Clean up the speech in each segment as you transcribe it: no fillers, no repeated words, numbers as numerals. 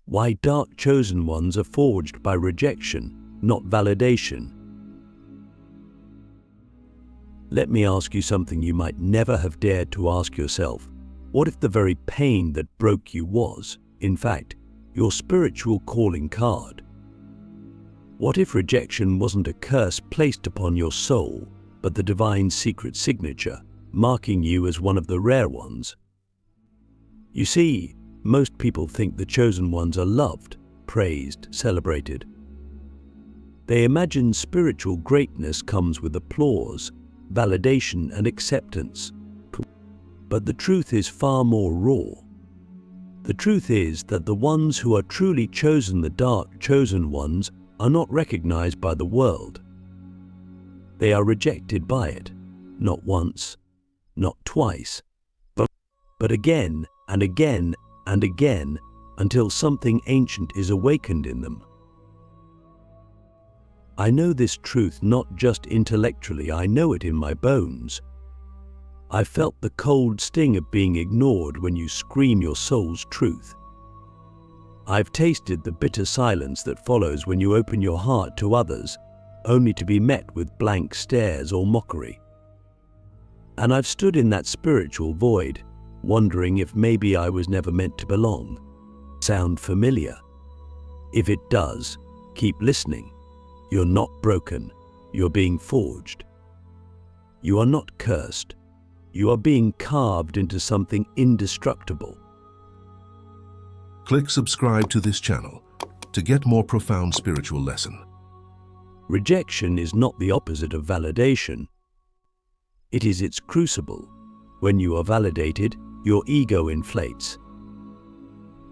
Why dark chosen ones are forged by rejection, not validation. Let me ask you something you might never have dared to ask yourself. What if the very pain that broke you was, in fact, your spiritual calling card? What if rejection wasn't a curse placed upon your soul, but the divine secret signature, marking you as one of the rare ones? You see, most people think the chosen ones are loved, praised, celebrated. They imagine spiritual greatness comes with applause, validation, and acceptance. But the truth is far more raw. The truth is that the ones who are truly chosen, the dark chosen ones, are not recognized by the world. They are rejected by it, not once, not twice, but again and again and again, until something ancient is awakened in them. I know this truth not just intellectually, I know it in my bones. I felt the cold sting of being ignored when you scream your soul's truth. I've tasted the bitter silence that follows when you open your heart to others, only to be met with blank stares or mockery. And I've stood in that spiritual void, wondering if maybe I was never meant to belong. Sound familiar? If it does, keep listening. You're not broken. You're being forged. You are not cursed. You are being carved into something indestructible. Click subscribe to this channel to get more profound spiritual lesson. Rejection is not the opposite of validation. It is its crucible. When you are validated, your ego inflates.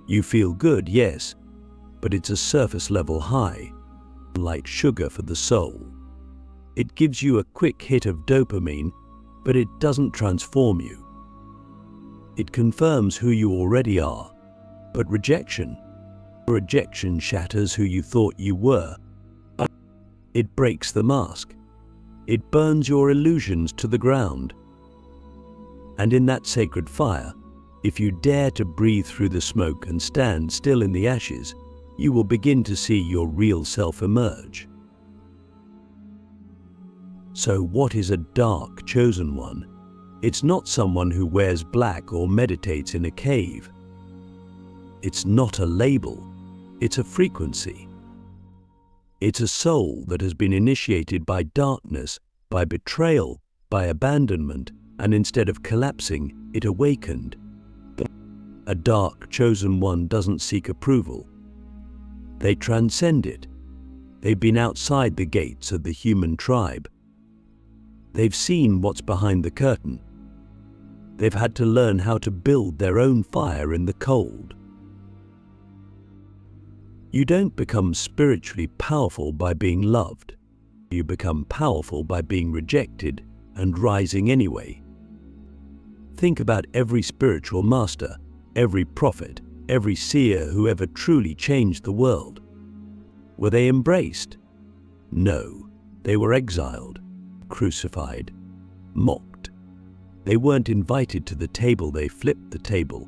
You feel good, yes, but it's a surface-level high, like sugar for the soul. It gives you a quick hit of dopamine, but it doesn't transform you. It confirms who you already are, but rejection shatters who you thought you were. It breaks the mask. It burns your illusions to the ground. And in that sacred fire, if you dare to breathe through the smoke and stand still in the ashes, you will begin to see your real self emerge. So what is a dark chosen one? It's not someone who wears black or meditates in a cave. It's not a label. It's a frequency. It's a soul that has been initiated by darkness, by betrayal, by abandonment, and instead of collapsing, it awakened. A dark chosen one doesn't seek approval. They transcend it. They've been outside the gates of the human tribe. They've seen what's behind the curtain. They've had to learn how to build their own fire in the cold. You don't become spiritually powerful by being loved. You become powerful by being rejected and rising anyway. Think about every spiritual master, every prophet, every seer who ever truly changed the world. Were they embraced? No, they were exiled, crucified, mocked. They weren't invited to the table, they flipped the table.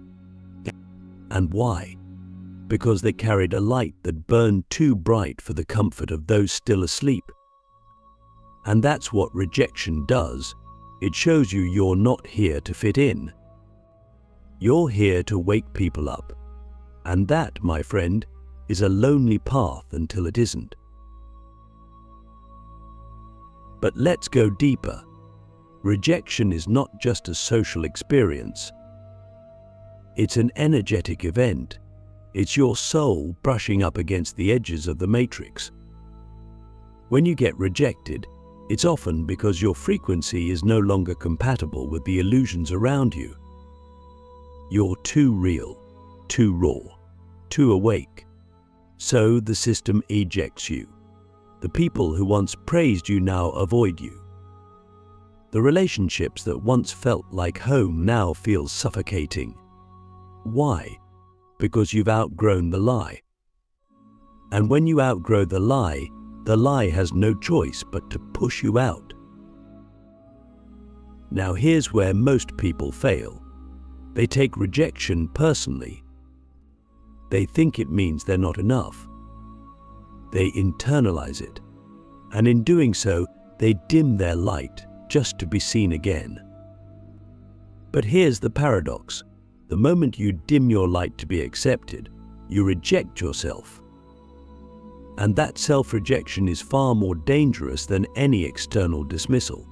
And why? Because they carried a light that burned too bright for the comfort of those still asleep. And that's what rejection does. It shows you you're not here to fit in. You're here to wake people up. And that, my friend, is a lonely path until it isn't. But let's go deeper. Rejection is not just a social experience. It's an energetic event. It's your soul brushing up against the edges of the matrix. When you get rejected, it's often because your frequency is no longer compatible with the illusions around you. You're too real, too raw, too awake. So the system ejects you. The people who once praised you now avoid you. The relationships that once felt like home now feel suffocating. Why? Because you've outgrown the lie. And when you outgrow the lie has no choice but to push you out. Now here's where most people fail. They take rejection personally. They think it means they're not enough. They internalize it, and in doing so, they dim their light just to be seen again. But here's the paradox. The moment you dim your light to be accepted, you reject yourself. And that self-rejection is far more dangerous than any external dismissal.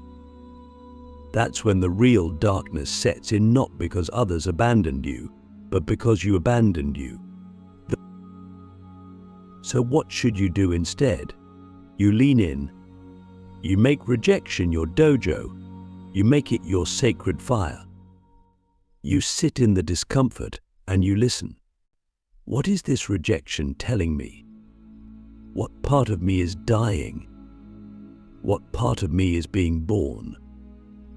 That's when the real darkness sets in, not because others abandoned you, but because you abandoned you. So what should you do instead? You lean in. You make rejection your dojo. You make it your sacred fire. You sit in the discomfort and you listen. What is this rejection telling me? What part of me is dying? What part of me is being born?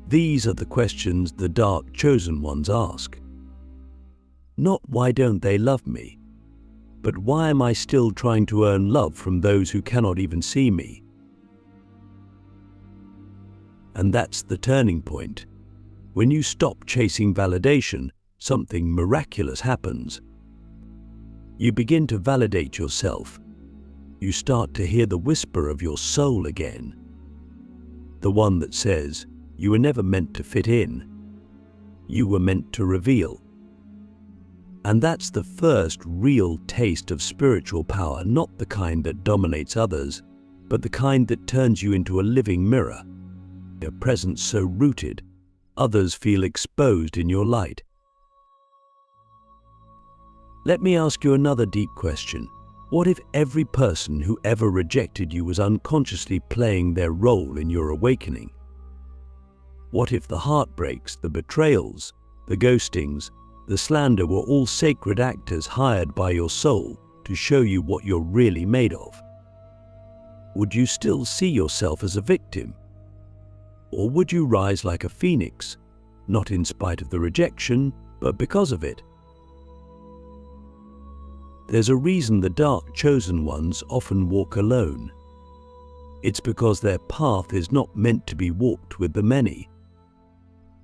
These are the questions the dark chosen ones ask. Not why don't they love me, but why am I still trying to earn love from those who cannot even see me? And that's the turning point. When you stop chasing validation, something miraculous happens. You begin to validate yourself. You start to hear the whisper of your soul again. The one that says, you were never meant to fit in. You were meant to reveal. And that's the first real taste of spiritual power, not the kind that dominates others, but the kind that turns you into a living mirror, a presence so rooted, others feel exposed in your light. Let me ask you another deep question. What if every person who ever rejected you was unconsciously playing their role in your awakening? What if the heartbreaks, the betrayals, the ghostings, the slander were all sacred actors hired by your soul to show you what you're really made of? Would you still see yourself as a victim? Or would you rise like a phoenix, not in spite of the rejection, but because of it? There's a reason the dark chosen ones often walk alone. It's because their path is not meant to be walked with the many.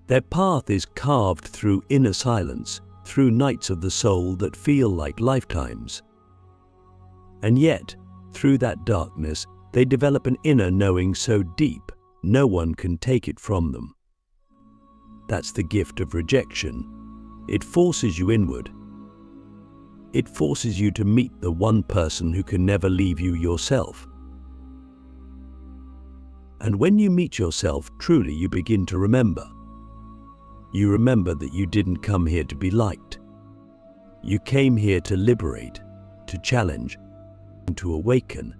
Their path is carved through inner silence, through nights of the soul that feel like lifetimes. And yet, through that darkness, they develop an inner knowing so deep, no one can take it from them. That's the gift of rejection. It forces you inward. It forces you to meet the one person who can never leave you, yourself. And when you meet yourself, truly you begin to remember. You remember that you didn't come here to be liked. You came here to liberate, to challenge, and to awaken.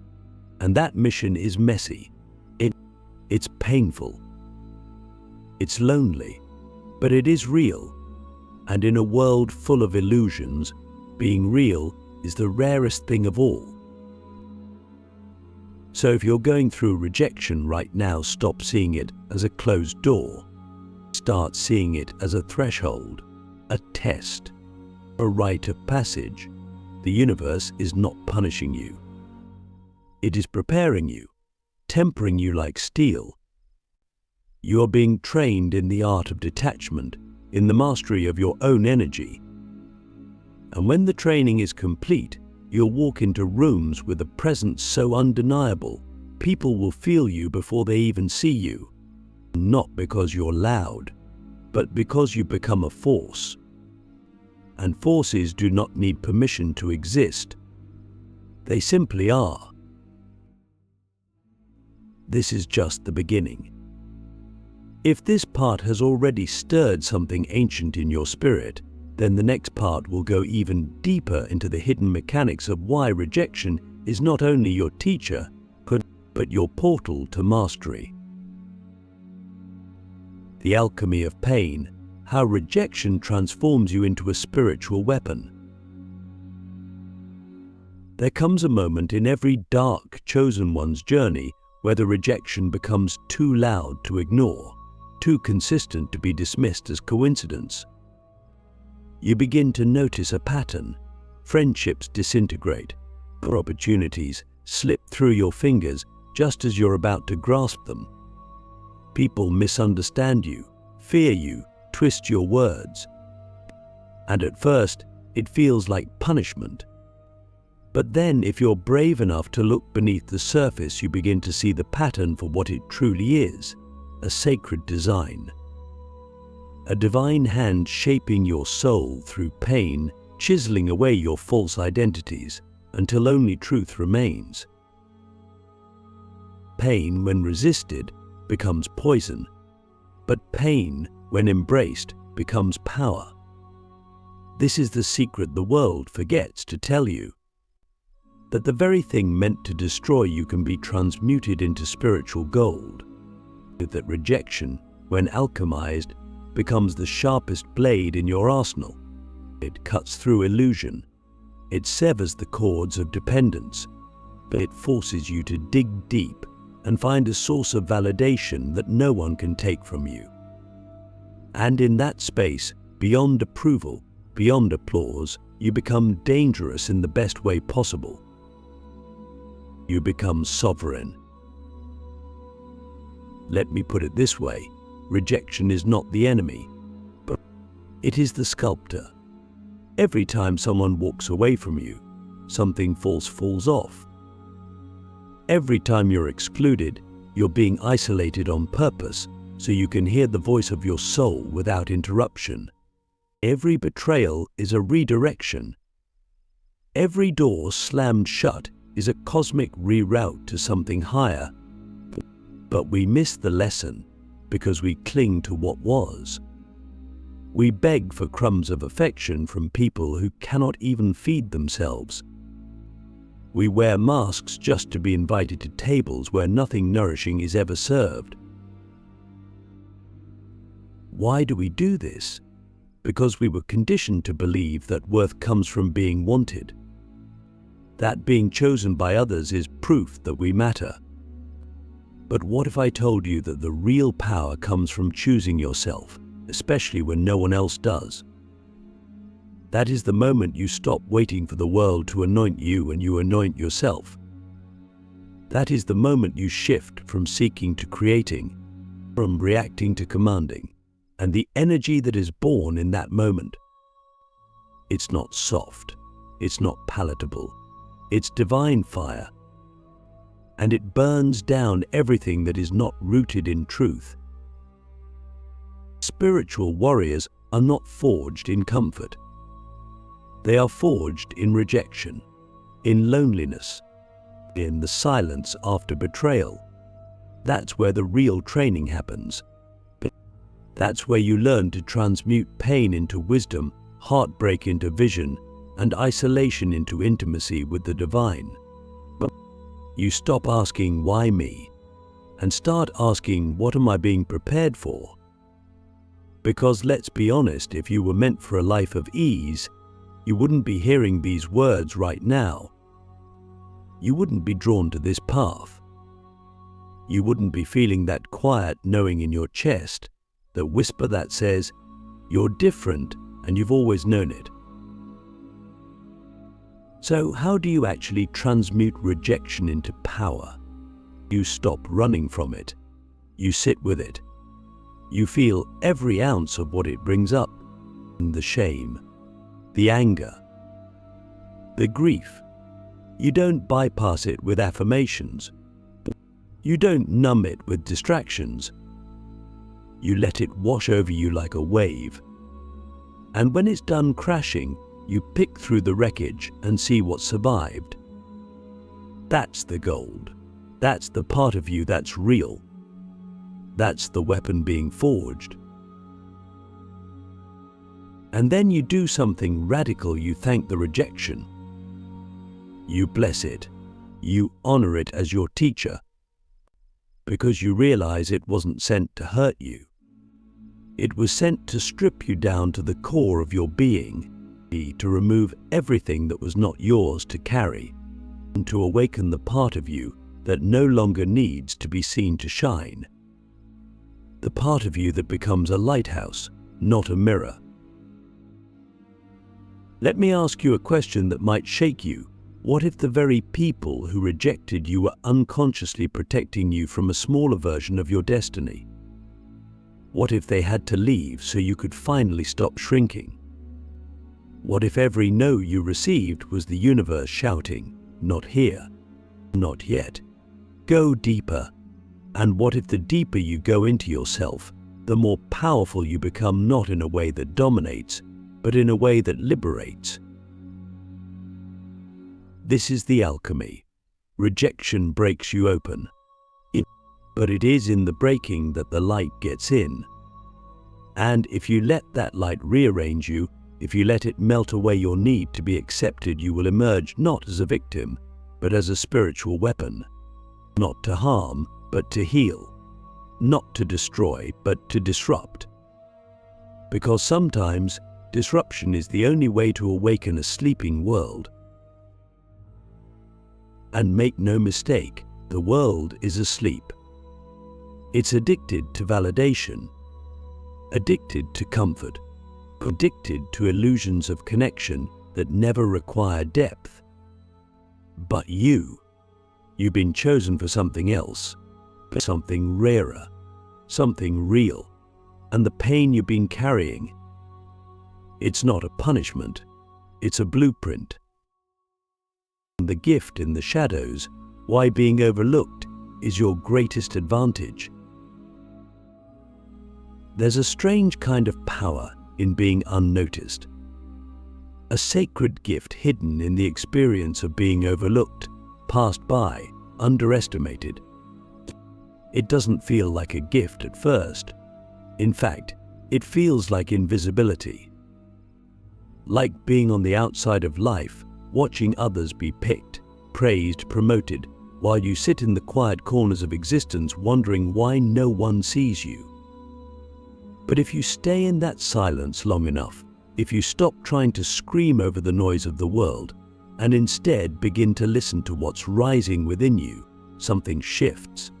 And that mission is messy. It's painful. It's lonely, but it is real. And in a world full of illusions, being real is the rarest thing of all. So if you're going through rejection right now, stop seeing it as a closed door. Start seeing it as a threshold, a test, a rite of passage. The universe is not punishing you. It is preparing you, tempering you like steel. You are being trained in the art of detachment, in the mastery of your own energy. And when the training is complete, you'll walk into rooms with a presence so undeniable, people will feel you before they even see you. Not because you're loud, but because you become a force. And forces do not need permission to exist. They simply are. This is just the beginning. If this part has already stirred something ancient in your spirit, then the next part will go even deeper into the hidden mechanics of why rejection is not only your teacher, but your portal to mastery. The alchemy of pain, how rejection transforms you into a spiritual weapon. There comes a moment in every dark chosen one's journey where the rejection becomes too loud to ignore, too consistent to be dismissed as coincidence. You begin to notice a pattern. Friendships disintegrate, or opportunities slip through your fingers just as you're about to grasp them. People misunderstand you, fear you, twist your words. And at first, It feels like punishment. But then, if you're brave enough to look beneath the surface, you begin to see the pattern for what it truly is: a sacred design. A divine hand shaping your soul through pain, chiseling away your false identities until only truth remains. Pain, when resisted, becomes poison, but pain, when embraced, becomes power. This is the secret the world forgets to tell you: that the very thing meant to destroy you can be transmuted into spiritual gold. That rejection, when alchemized, becomes the sharpest blade in your arsenal. It cuts through illusion. It severs the cords of dependence. But it forces you to dig deep and find a source of validation that no one can take from you. And in that space, beyond approval, beyond applause, you become dangerous in the best way possible. You become sovereign. Let me put it this way: rejection is not the enemy, but it is the sculptor. Every time someone walks away from you, something false falls off. Every time you're excluded, you're being isolated on purpose so you can hear the voice of your soul without interruption. Every betrayal is a redirection. Every door slammed shut is a cosmic reroute to something higher. But we miss the lesson because we cling to what was. We beg for crumbs of affection from people who cannot even feed themselves. We wear masks just to be invited to tables where nothing nourishing is ever served. Why do we do this? Because we were conditioned to believe that worth comes from being wanted. That being chosen by others is proof that we matter. But what if I told you that the real power comes from choosing yourself, especially when no one else does? That is the moment you stop waiting for the world to anoint you and you anoint yourself. That is the moment you shift from seeking to creating, from reacting to commanding, and the energy that is born in that moment. It's not soft, it's not palatable, it's divine fire. And it burns down everything that is not rooted in truth. Spiritual warriors are not forged in comfort. They are forged in rejection, in loneliness, in the silence after betrayal. That's where the real training happens. That's where you learn to transmute pain into wisdom, heartbreak into vision, and isolation into intimacy with the divine. You stop asking, why me? And start asking, what am I being prepared for? Because let's be honest, if you were meant for a life of ease, you wouldn't be hearing these words right now. You wouldn't be drawn to this path. You wouldn't be feeling that quiet knowing in your chest, the whisper that says, you're different and you've always known it. So how do you actually transmute rejection into power? You stop running from it. You sit with it. You feel every ounce of what it brings up. The shame, the anger, the grief. You don't bypass it with affirmations. You don't numb it with distractions. You let it wash over you like a wave. And when it's done crashing, you pick through the wreckage and see what survived. That's the gold. That's the part of you that's real. That's the weapon being forged. And then you do something radical. You thank the rejection. You bless it. You honor it as your teacher. Because you realize it wasn't sent to hurt you. It was sent to strip you down to the core of your being, to remove everything that was not yours to carry, and to awaken the part of you that no longer needs to be seen to shine. The part of you that becomes a lighthouse, not a mirror. Let me ask you a question that might shake you. What if the very people who rejected you were unconsciously protecting you from a smaller version of your destiny? What if they had to leave so you could finally stop shrinking? What if every no you received was the universe shouting, "Not here, not yet. Go deeper." And what if the deeper you go into yourself, the more powerful you become, not in a way that dominates, but in a way that liberates? This is the alchemy. Rejection breaks you open. But it is in the breaking that the light gets in. And if you let that light rearrange you, if you let it melt away your need to be accepted, you will emerge not as a victim, but as a spiritual weapon. Not to harm, but to heal. Not to destroy, but to disrupt. Because sometimes disruption is the only way to awaken a sleeping world. And make no mistake, the world is asleep. It's addicted to validation, addicted to comfort, addicted to illusions of connection that never require depth. But you've been chosen for something else, something rarer, something real. And the pain you've been carrying, it's not a punishment, it's a blueprint. The gift in the shadows, why being overlooked is your greatest advantage. There's a strange kind of power in being unnoticed. A sacred gift hidden in the experience of being overlooked, passed by, underestimated. It doesn't feel like a gift at first. In fact, it feels like invisibility. Like being on the outside of life, watching others be picked, praised, promoted, while you sit in the quiet corners of existence wondering why no one sees you. But if you stay in that silence long enough, if you stop trying to scream over the noise of the world, and instead begin to listen to what's rising within you, something shifts.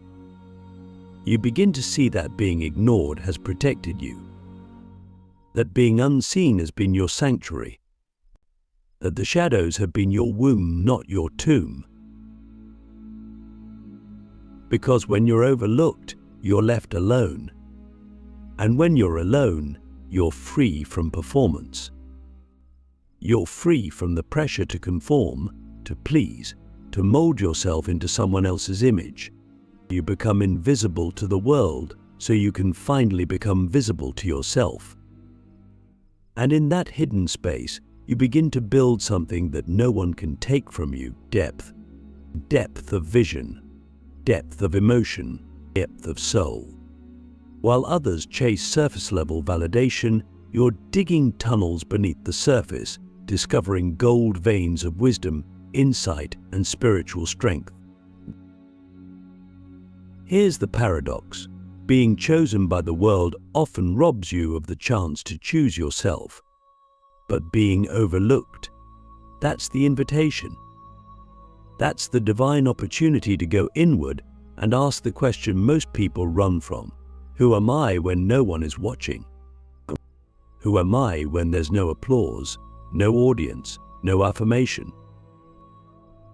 You begin to see that being ignored has protected you, that being unseen has been your sanctuary, that the shadows have been your womb, not your tomb. Because when you're overlooked, you're left alone. And when you're alone, you're free from performance. You're free from the pressure to conform, to please, to mold yourself into someone else's image. You become invisible to the world so you can finally become visible to yourself. And in that hidden space, you begin to build something that no one can take from you: depth. Depth of vision, depth of emotion, depth of soul. While others chase surface-level validation, you're digging tunnels beneath the surface, discovering gold veins of wisdom, insight, and spiritual strength. Here's the paradox. Being chosen by the world often robs you of the chance to choose yourself. But being overlooked, that's the invitation. That's the divine opportunity to go inward and ask the question most people run from. Who am I when no one is watching? Who am I when there's no applause, no audience, no affirmation?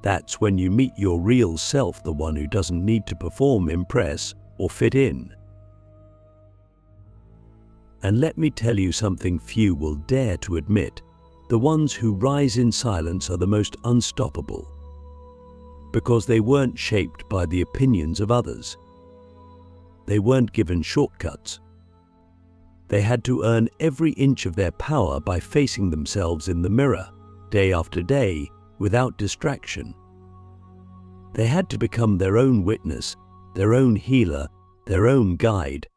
That's when you meet your real self, the one who doesn't need to perform, impress, or fit in. And let me tell you something few will dare to admit. The ones who rise in silence are the most unstoppable. Because they weren't shaped by the opinions of others. They weren't given shortcuts. They had to earn every inch of their power by facing themselves in the mirror, day after day, without distraction. They had to become their own witness, their own healer, their own guide.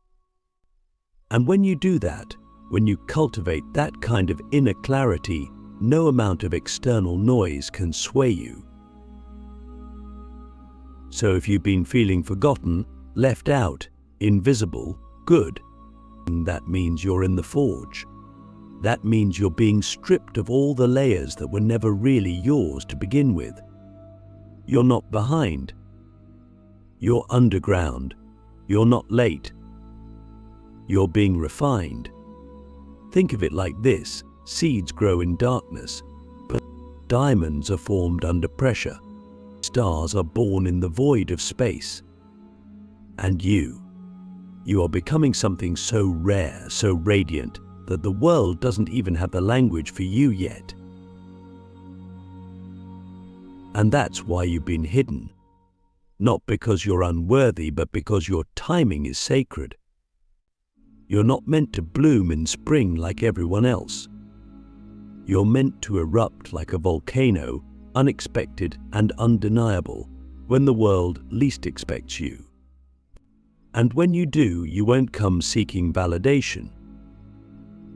And when you do that, when you cultivate that kind of inner clarity, no amount of external noise can sway you. So if you've been feeling forgotten, left out, invisible, good, that means you're in the forge. That means you're being stripped of all the layers that were never really yours to begin with. You're not behind. You're underground. You're not late. You're being refined. Think of it like this: seeds grow in darkness, but diamonds are formed under pressure. Stars are born in the void of space. And you are becoming something so rare, so radiant, that the world doesn't even have the language for you yet. And that's why you've been hidden. Not because you're unworthy, but because your timing is sacred. You're not meant to bloom in spring like everyone else. You're meant to erupt like a volcano, unexpected and undeniable, when the world least expects you. And when you do, you won't come seeking validation.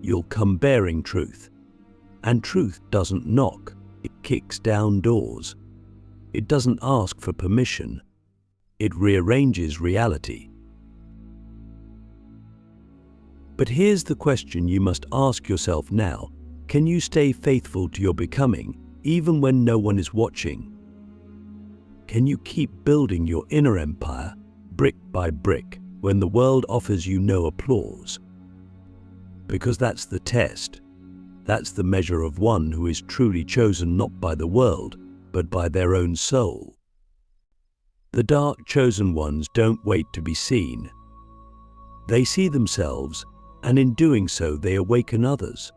You'll come bearing truth. And truth doesn't knock, it kicks down doors. It doesn't ask for permission. It rearranges reality. But here's the question you must ask yourself now. Can you stay faithful to your becoming, even when no one is watching? Can you keep building your inner empire, brick by brick, when the world offers you no applause? Because that's the test. That's the measure of one who is truly chosen not by the world, but by their own soul. The dark chosen ones don't wait to be seen. They see themselves, and in doing so they awaken others,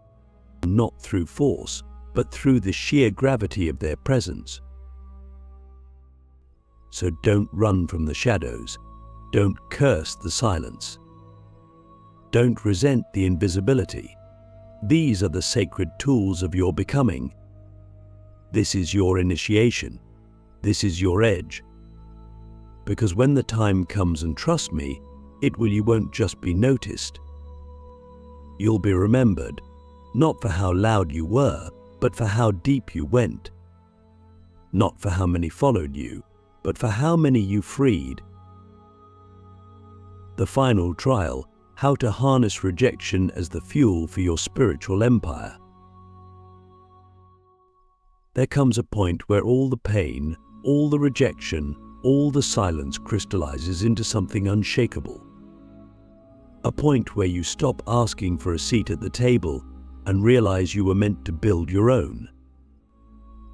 not through force, but through the sheer gravity of their presence. So don't run from the shadows. Don't curse the silence. Don't resent the invisibility. These are the sacred tools of your becoming. This is your initiation. This is your edge. Because when the time comes, and trust me, you won't just be noticed. You'll be remembered, not for how loud you were, but for how deep you went. Not for how many followed you, but for how many you freed. The final trial, how to harness rejection as the fuel for your spiritual empire. There comes a point where all the pain, all the rejection, all the silence crystallizes into something unshakable. A point where you stop asking for a seat at the table and realize you were meant to build your own.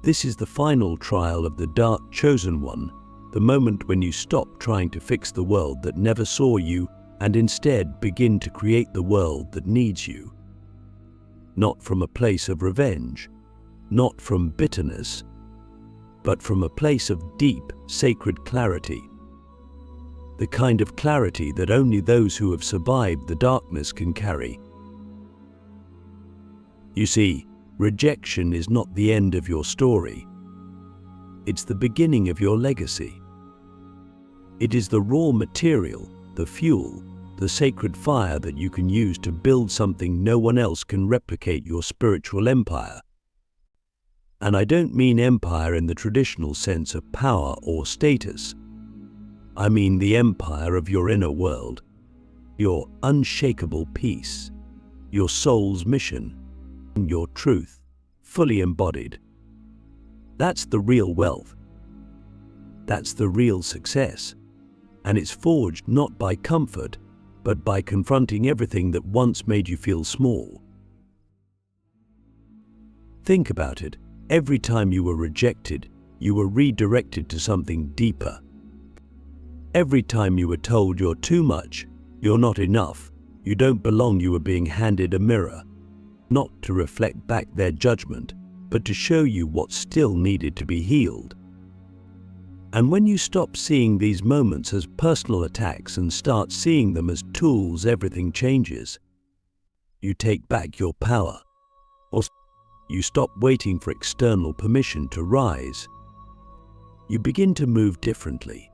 This is the final trial of the dark chosen one, the moment when you stop trying to fix the world that never saw you and instead begin to create the world that needs you. Not from a place of revenge, not from bitterness, but from a place of deep, sacred clarity. The kind of clarity that only those who have survived the darkness can carry. You see, rejection is not the end of your story. It's the beginning of your legacy. It is the raw material, the fuel, the sacred fire that you can use to build something no one else can replicate: your spiritual empire. And I don't mean empire in the traditional sense of power or status. I mean the empire of your inner world, your unshakable peace, your soul's mission, your truth, fully embodied. That's the real wealth. That's the real success. And it's forged not by comfort, but by confronting everything that once made you feel small. Think about it. Every time you were rejected, you were redirected to something deeper. Every time you were told you're too much, you're not enough, you don't belong, you were being handed a mirror, not to reflect back their judgment, but to show you what still needed to be healed. And when you stop seeing these moments as personal attacks and start seeing them as tools, everything changes. You take back your power, or you stop waiting for external permission to rise. You begin to move differently.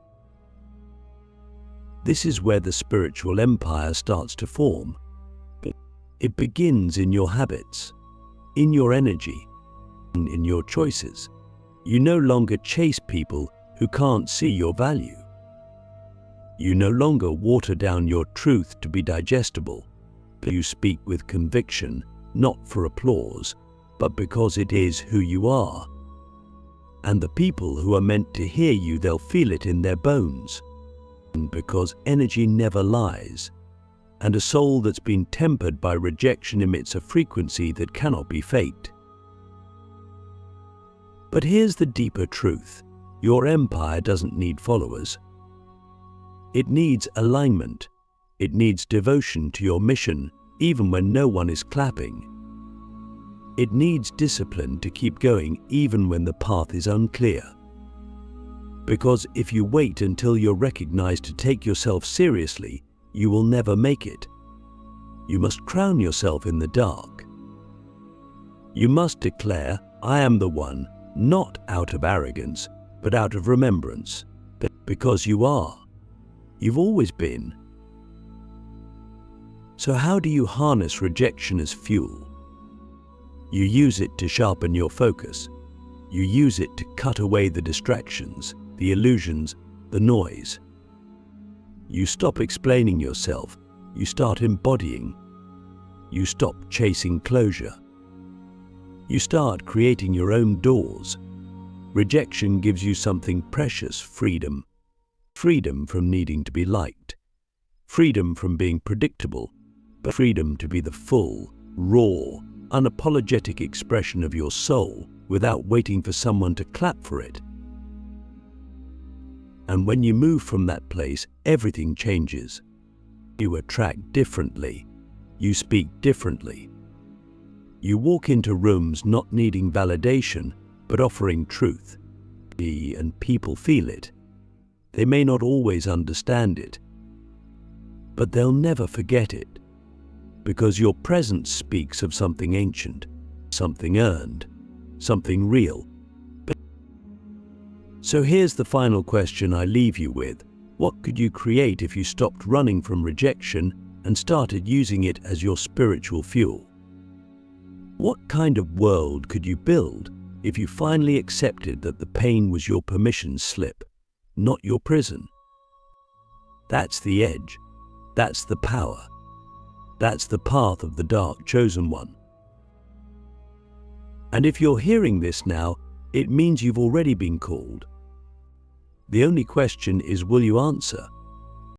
This is where the spiritual empire starts to form. It begins in your habits, in your energy, and in your choices. You no longer chase people who can't see your value. You no longer water down your truth to be digestible. You speak with conviction, not for applause, but because it is who you are. And the people who are meant to hear you, they'll feel it in their bones. And because energy never lies, and a soul that's been tempered by rejection emits a frequency that cannot be faked. But here's the deeper truth. Your empire doesn't need followers. It needs alignment. It needs devotion to your mission, even when no one is clapping. It needs discipline to keep going even when the path is unclear. Because if you wait until you're recognized to take yourself seriously, you will never make it. You must crown yourself in the dark. You must declare, "I am the one," not out of arrogance, but out of remembrance. Because you are. You've always been. So how do you harness rejection as fuel? You use it to sharpen your focus. You use it to cut away the distractions, the illusions, the noise. You stop explaining yourself. You start embodying. You stop chasing closure. You start creating your own doors. Rejection gives you something precious: freedom. Freedom from needing to be liked. Freedom from being predictable, but freedom to be the full, raw, unapologetic expression of your soul without waiting for someone to clap for it. And when you move from that place, everything changes. You attract differently. You speak differently. You walk into rooms not needing validation, but offering truth. And people feel it. They may not always understand it, but they'll never forget it. Because your presence speaks of something ancient, something earned, something real. So here's the final question I leave you with. What could you create if you stopped running from rejection and started using it as your spiritual fuel? What kind of world could you build if you finally accepted that the pain was your permission slip, not your prison? That's the edge. That's the power. That's the path of the dark chosen one. And if you're hearing this now, it means you've already been called. The only question is, will you answer?